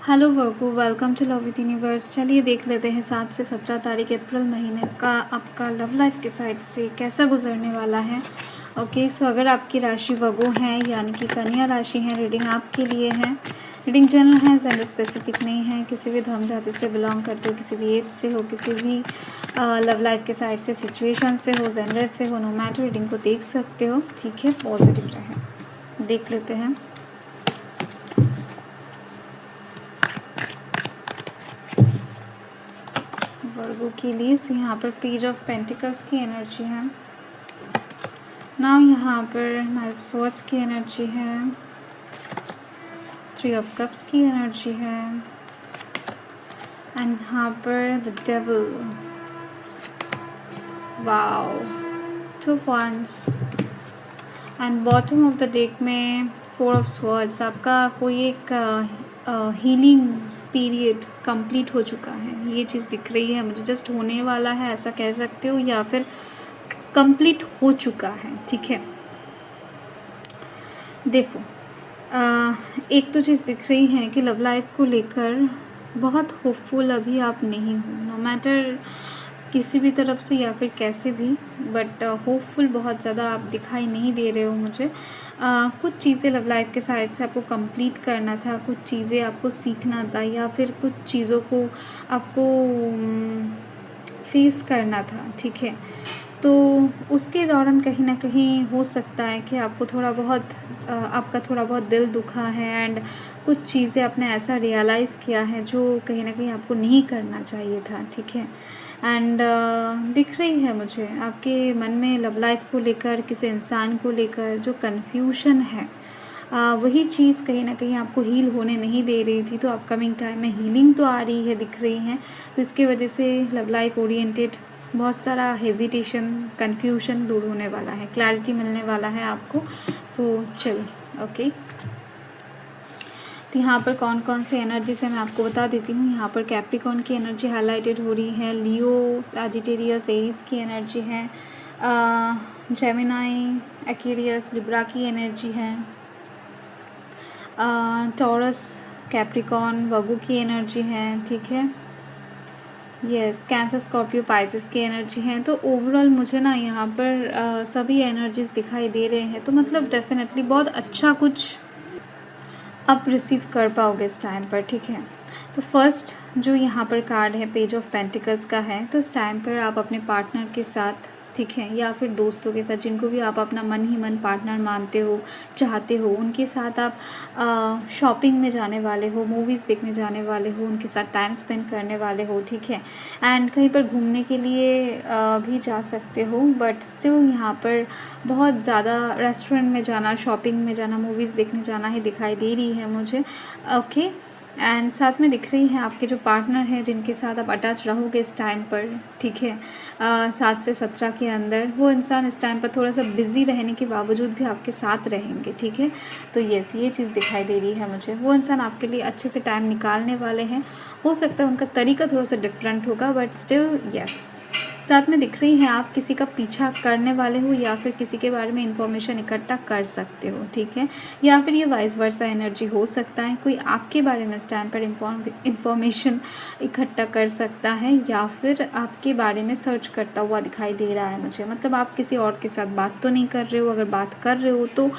Hello Virgo, welcome to love with universe. चलिए देख लेते हैं 7 से 17 तारीख अप्रैल महीने का आपका लव लाइफ के साइड से कैसा गुजरने वाला है। ओके, सो अगर आपकी राशि वर्गो है यानी कि कन्या राशि है, रीडिंग आपके लिए है। रीडिंग जनरल है, जेंडर स्पेसिफिक नहीं है। किसी भी धर्म जाति से बिलोंग करते हो, किसी भी एज से हो, किसी भी लव लाइफ के साइड से, सिचुएशन से हो, जेंडर से हो, नो मैटर, रीडिंग को देख सकते हो। ठीक है, पॉजिटिव रहे। देख लेते हैं। वर्गो के लिए यहाँ पर पेज ऑफ पेंटिकल्स की एनर्जी है ना, यहाँ पर नाइट ऑफ स्वॉर्ड्स की एनर्जी है, 3 ऑफ कप्स की एनर्जी है, एंड यहाँ पर the devil, wow, 2 wands, and bottom of the deck में 4 ऑफ स्वॉर्ड्स। आपका कोई एक हीलिंग पीरियड कंप्लीट हो चुका है, ये चीज़ दिख रही है मुझे। जस्ट होने वाला है ऐसा कह सकते हो, या फिर कंप्लीट हो चुका है। ठीक है, देखो, एक तो चीज़ दिख रही है कि लव लाइफ को लेकर बहुत होपफुल अभी आप नहीं हो, नो मैटर किसी भी तरफ से या फिर कैसे भी, बट होपफुल बहुत ज़्यादा आप दिखाई नहीं दे रहे हो मुझे। कुछ चीज़ें लव लाइफ के साइड से आपको कंप्लीट करना था, कुछ चीज़ें आपको सीखना था, या फिर कुछ चीज़ों को आपको फेस करना था। ठीक है, तो उसके दौरान कहीं ना कहीं हो सकता है कि आपको थोड़ा बहुत आपका थोड़ा बहुत दिल दुखा है, एंड कुछ चीज़ें आपने ऐसा रियलाइज़ किया है जो कहीं ना कहीं आपको नहीं करना चाहिए था। ठीक है, एंड दिख रही है मुझे आपके मन में लव लाइफ को लेकर, किसी इंसान को लेकर जो कन्फ्यूजन है, वही चीज़ कहीं ना कहीं आपको हील होने नहीं दे रही थी। तो अपकमिंग टाइम में हीलिंग तो आ रही है, दिख रही है। तो इसकी वजह से लव लाइफ ओरिएंटेड बहुत सारा हेजिटेशन, कन्फ्यूजन दूर होने वाला है, क्लैरिटी मिलने वाला है आपको। So chill. ओके, तो यहाँ पर कौन कौन से एनर्जी से मैं आपको बता देती हूँ। यहाँ पर कैप्रिकॉर्न की एनर्जी हाईलाइटेड हो रही है, लियो, सैजिटेरियस, एरीज की एनर्जी है, जेमिनाई, एक्वेरियस, लिब्रा की एनर्जी है, टॉरस, कैप्रिकॉर्न, वर्गो की एनर्जी है। ठीक है, यस, कैंसर, स्कॉर्पियो, पाइसेस की एनर्जी है। तो ओवरऑल मुझे ना यहाँ पर सभी एनर्जीज दिखाई दे रहे हैं। तो मतलब डेफिनेटली बहुत अच्छा कुछ आप रिसीव कर पाओगे इस टाइम पर। ठीक है, तो फर्स्ट जो यहाँ पर कार्ड है पेज ऑफ पेंटिकल्स का है। तो इस टाइम पर आप अपने पार्टनर के साथ, ठीक है, या फिर दोस्तों के साथ, जिनको भी आप अपना मन ही मन पार्टनर मानते हो, चाहते हो, उनके साथ आप शॉपिंग में जाने वाले हो, मूवीज़ देखने जाने वाले हो, उनके साथ टाइम स्पेंड करने वाले हो। ठीक है, एंड कहीं पर घूमने के लिए भी जा सकते हो, बट स्टिल यहाँ पर बहुत ज़्यादा रेस्टोरेंट में जाना, शॉपिंग में जाना, मूवीज़ देखने जाना ही दिखाई दे रही है मुझे। ओके, एंड साथ में दिख रही हैं आपके जो पार्टनर हैं, जिनके साथ आप अटैच रहोगे इस टाइम पर। ठीक है, 7 से 17 के अंदर वो इंसान इस टाइम पर थोड़ा सा बिज़ी रहने के बावजूद भी आपके साथ रहेंगे। ठीक है, तो यस, ये चीज़ दिखाई दे रही है मुझे। वो इंसान आपके लिए अच्छे से टाइम निकालने वाले हैं। हो सकता है उनका तरीका थोड़ा सा डिफरेंट होगा, बट स्टिल यस। साथ में दिख रही हैं आप किसी का पीछा करने वाले हो, या फिर किसी के बारे में इंफॉर्मेशन इकट्ठा कर सकते हो। ठीक है, या फिर ये वाइस वर्सा एनर्जी हो सकता है, कोई आपके बारे में इस टाइम पर इंफॉर्मेशन इकट्ठा कर सकता है, या फिर आपके बारे में सर्च करता हुआ दिखाई दे रहा है मुझे। मतलब आप किसी और के साथ बात तो नहीं कर रहे हो, अगर बात कर रहे हो तो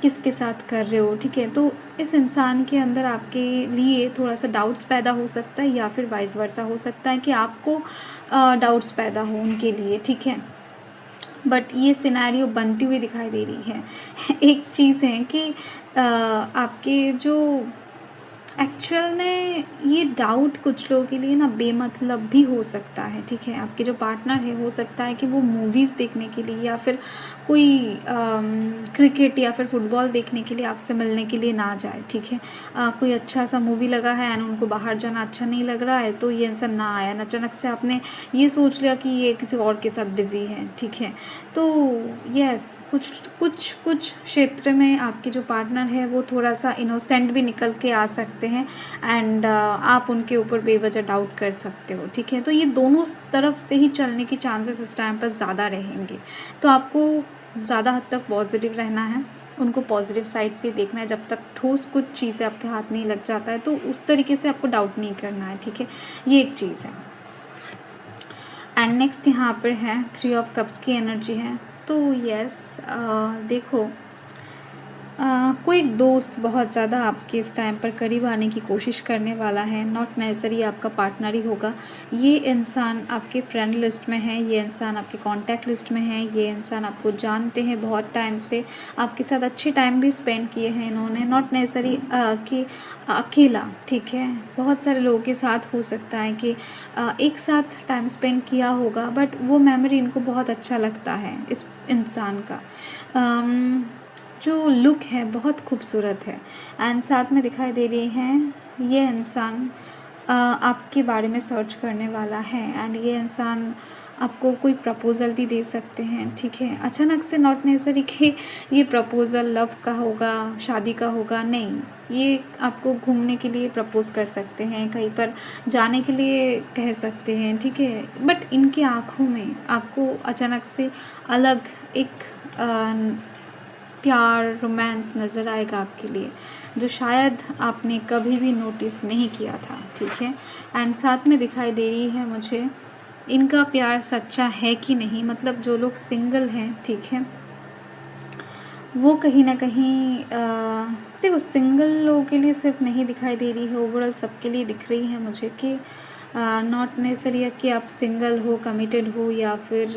किसके साथ कर रहे हो। ठीक है, तो इस इंसान के अंदर आपके लिए थोड़ा सा डाउट्स पैदा हो सकता है, या फिर वाइस वर्सा हो सकता है कि आपको डाउट्स पैदा हो उनके लिए। ठीक है, बट ये सिनेरियो बनती हुई दिखाई दे रही है। एक चीज़ है कि आपके जो एक्चुअल में ये डाउट कुछ लोगों के लिए ना बेमतलब भी हो सकता है। ठीक है, आपके जो पार्टनर है, हो सकता है कि वो मूवीज़ देखने के लिए, या फिर कोई क्रिकेट या फिर फुटबॉल देखने के लिए आपसे मिलने के लिए ना जाए। ठीक है, कोई अच्छा सा मूवी लगा है एंड उनको बाहर जाना अच्छा नहीं लग रहा है, तो ये इंसान ना आया, अचानक से आपने ये सोच लिया कि ये किसी और के साथ बिज़ी है। ठीक है, तो यस, कुछ कुछ कुछ क्षेत्र में आपके जो पार्टनर है वो थोड़ा सा इनोसेंट भी निकल के आ सकते हैं, एंड आप उनके ऊपर बेवजह डाउट कर सकते हो। ठीक है, तो ये दोनों तरफ से ही चलने की चांसेस इस टाइम पर ज़्यादा रहेंगे। तो आपको ज़्यादा हद तक पॉजिटिव रहना है। उनको पॉजिटिव साइड से देखना है। जब तक ठोस कुछ चीज़ें आपके हाथ नहीं लग जाता है तो उस तरीके से आपको डाउट नहीं करना है, ठीक है, ये एक चीज़ है। एंड नेक्स्ट यहाँ पर है 3 ऑफ कप्स की एनर्जी है। तो यस, देखो, कोई एक दोस्त बहुत ज़्यादा आपके इस टाइम पर करीब आने की कोशिश करने वाला है, नॉट नेसेसरी आपका पार्टनर ही होगा। ये इंसान आपके फ्रेंड लिस्ट में है, ये इंसान आपके कॉन्टैक्ट लिस्ट में है, ये इंसान आपको जानते हैं बहुत टाइम से, आपके साथ अच्छे टाइम भी स्पेंड किए हैं इन्होंने, नॉट नेसेसरी कि अकेला, ठीक है, बहुत सारे लोगों के साथ हो सकता है कि एक साथ टाइम स्पेंड किया होगा, बट वो मेमोरी इनको बहुत अच्छा लगता है इस इंसान का। जो लुक है बहुत खूबसूरत है एंड साथ में दिखाई दे रही है ये इंसान आपके बारे में सर्च करने वाला है एंड ये इंसान आपको कोई प्रपोज़ल भी दे सकते हैं, ठीक है। अचानक से, नॉट नेसेसरी कि ये प्रपोज़ल लव का होगा, शादी का होगा, नहीं, ये आपको घूमने के लिए प्रपोज़ कर सकते हैं, कहीं पर जाने के लिए कह सकते हैं, ठीक है। बट इनकी आँखों में आपको अचानक से अलग एक प्यार, रोमांस नज़र आएगा आपके लिए, जो शायद आपने कभी भी नोटिस नहीं किया था, ठीक है। एंड साथ में दिखाई दे रही है मुझे इनका प्यार सच्चा है कि नहीं, मतलब जो लोग सिंगल हैं, ठीक है, वो कहीं ना कहीं देखो, सिंगल लोगों के लिए सिर्फ नहीं दिखाई दे रही है, ओवरऑल सबके लिए दिख रही है मुझे कि नॉट नेसेसरी है कि आप सिंगल हो, कमिटेड हो या फिर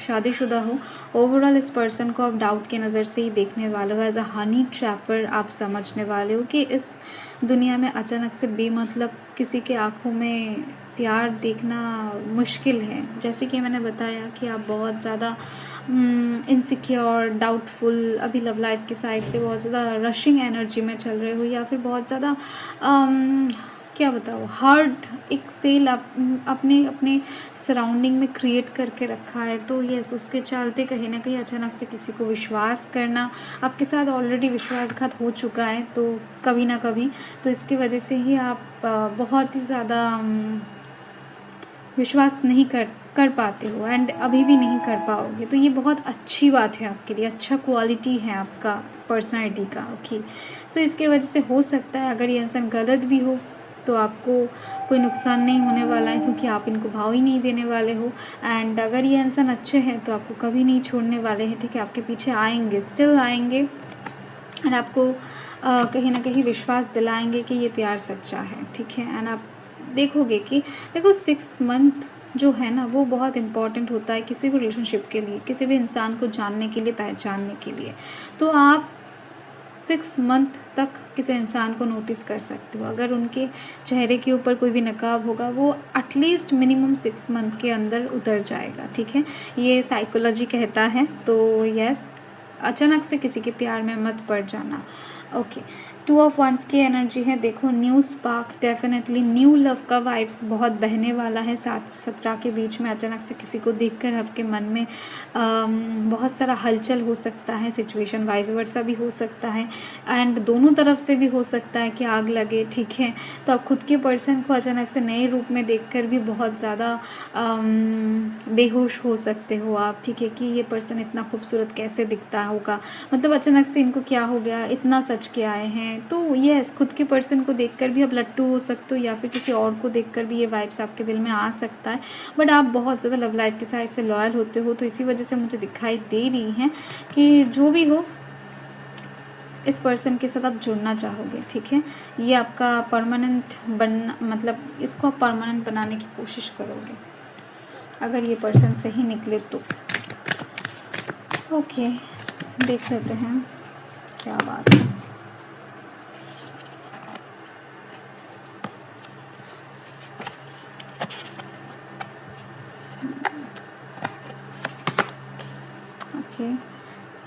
शादीशुदा हो। ओवरऑल इस पर्सन को आप डाउट की नज़र से ही देखने वाले हो, एज अ हनी ट्रैपर आप समझने वाले हो कि इस दुनिया में अचानक से बेमतलब किसी के आँखों में प्यार देखना मुश्किल है। जैसे कि मैंने बताया कि आप बहुत ज़्यादा इनसिक्योर, डाउटफुल, अभी लव लाइफ की साइड से बहुत ज़्यादा रशिंग एनर्जी में चल रहे हो, या फिर बहुत ज़्यादा क्या बताओ, हार्ड एक सेल अपने अपने सराउंडिंग में क्रिएट करके रखा है। तो यस, उसके चलते कहीं ना कहीं अचानक से किसी को विश्वास करना, आपके साथ ऑलरेडी विश्वासघात हो चुका है तो कभी ना कभी, तो इसकी वजह से ही आप बहुत ही ज़्यादा विश्वास नहीं कर पाते हो एंड अभी भी नहीं कर पाओगे। तो ये बहुत अच्छी बात है आपके लिए, अच्छा क्वालिटी है आपका पर्सनैलिटी का, ओके। सो इसके वजह से हो सकता है अगर ये इंसान गलत भी हो तो आपको कोई नुकसान नहीं होने वाला है, क्योंकि आप इनको भाव ही नहीं देने वाले हो। एंड अगर ये इंसान अच्छे हैं तो आपको कभी नहीं छोड़ने वाले हैं, ठीक है, आपके पीछे आएंगे, स्टिल आएंगे, और आपको कहीं ना कहीं विश्वास दिलाएंगे कि ये प्यार सच्चा है, ठीक है। एंड आप देखोगे कि देखो 6 मंथ जो है ना वो बहुत इम्पॉर्टेंट होता है किसी भी रिलेशनशिप के लिए, किसी भी इंसान को जानने के लिए, पहचानने के लिए। तो आप 6 मंथ तक किसी इंसान को नोटिस कर सकते हो। अगर उनके चेहरे के ऊपर कोई भी नकाब होगा वो एटलीस्ट मिनिमम 6 मंथ के अंदर उतर जाएगा, ठीक है, ये साइकोलॉजी कहता है। तो यस, अचानक से किसी के प्यार में मत पड़ जाना, ओके। 2 ऑफ wands की एनर्जी है। देखो, new spark, definitely new love का वाइब्स बहुत बहने वाला है 7 से 17 के बीच में। अचानक से किसी को देखकर आपके मन में बहुत सारा हलचल हो सकता है, सिचुएशन वाइज वर्सा भी हो सकता है एंड दोनों तरफ से भी हो सकता है कि आग लगे, ठीक है। तो आप खुद के पर्सन को अचानक से नए रूप में देखकर भी बहुत ज़्यादा बेहोश हो सकते हो आप, ठीक है, कि ये पर्सन इतना खूबसूरत कैसे दिखता होगा, मतलब अचानक से इनको क्या हो गया, इतना सच के आए हैं। तो यस, खुद के पर्सन को देखकर भी आप लट्टू हो सकते हो या फिर किसी और को देखकर भी ये वाइब्स आपके दिल में आ सकता है। बट आप बहुत ज़्यादा लव लाइफ की साइड से लॉयल होते हो, तो इसी वजह से मुझे दिखाई दे रही हैं कि जो भी हो इस पर्सन के साथ आप जुड़ना चाहोगे, ठीक है। ये आपका परमानेंट बनना, मतलब इसको आप परमानेंट बनाने की कोशिश करोगे अगर ये पर्सन सही निकले तो। ओके, देख लेते हैं क्या बात है। Okay,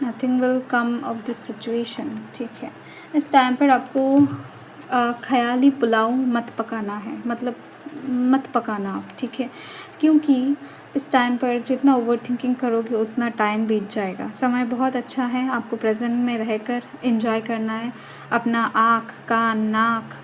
nothing will come of this situation, ठीक है। इस टाइम पर आपको ख्याली पुलाव मत पकाना है, मतलब मत पकाना आप, ठीक है, क्योंकि इस टाइम पर जितना ओवर थिंकिंग करोगे उतना टाइम बीत जाएगा। समय बहुत अच्छा है, आपको प्रेजेंट में रहकर एंजॉय करना है, अपना आँख, कान, नाक,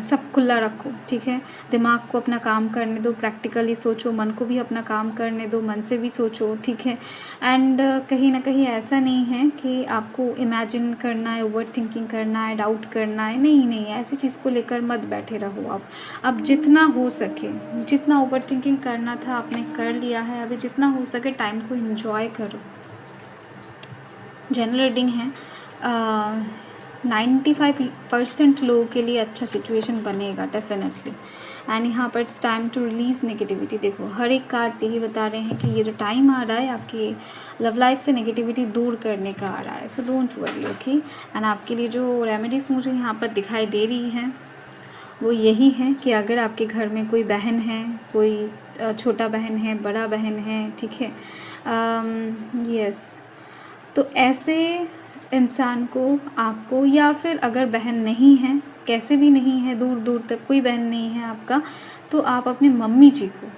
सब खुला रखो, ठीक है। दिमाग को अपना काम करने दो, प्रैक्टिकली सोचो, मन को भी अपना काम करने दो, मन से भी सोचो, ठीक है। एंड कहीं न कहीं ऐसा नहीं है कि आपको इमेजिन करना है, ओवरथिंकिंग करना है, डाउट करना है, नहीं, ऐसी चीज़ को लेकर मत बैठे रहो आप। अब जितना हो सके, जितना ओवरथिंकिंग करना था आपने कर लिया है, अभी जितना हो सके टाइम को एन्जॉय करो। जनरल रीडिंग है, 95% लोगों के लिए अच्छा सिचुएशन बनेगा डेफिनेटली। एंड यहाँ पर it's time to release negativity. देखो हर एक कार्ड्स यही बता रहे हैं कि ये जो टाइम आ रहा है आपकी लव लाइफ से नेगेटिविटी दूर करने का आ रहा है, so don't worry, okay. And आपके लिए जो रेमेडीज़ मुझे यहाँ पर दिखाई दे रही हैं वो यही है कि अगर आपके घर में कोई बहन है, कोई छोटा बहन है, बड़ा बहन है, ठीक है, यस, तो ऐसे इंसान को आपको, या फिर अगर बहन नहीं है, कैसे भी नहीं है, दूर दूर तक कोई बहन नहीं है आपका, तो आप अपने मम्मी जी को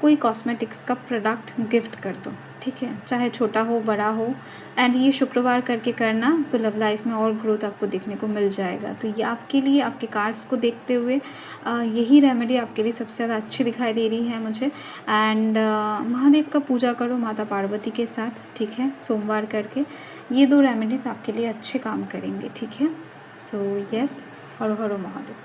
कोई कॉस्मेटिक्स का प्रोडक्ट गिफ्ट कर दो, ठीक है, चाहे छोटा हो बड़ा हो। एंड ये शुक्रवार करके करना तो लव लाइफ में और ग्रोथ आपको देखने को मिल जाएगा। तो ये आपके लिए, आपके कार्ड्स को देखते हुए यही रेमेडी आपके लिए सबसे ज़्यादा अच्छी दिखाई दे रही है मुझे। एंड महादेव का पूजा करो माता पार्वती के साथ, ठीक है, सोमवार करके। ये 2 रेमेडीज़ आपके लिए अच्छे काम करेंगे, ठीक है। सो यस, हर हर महादेव।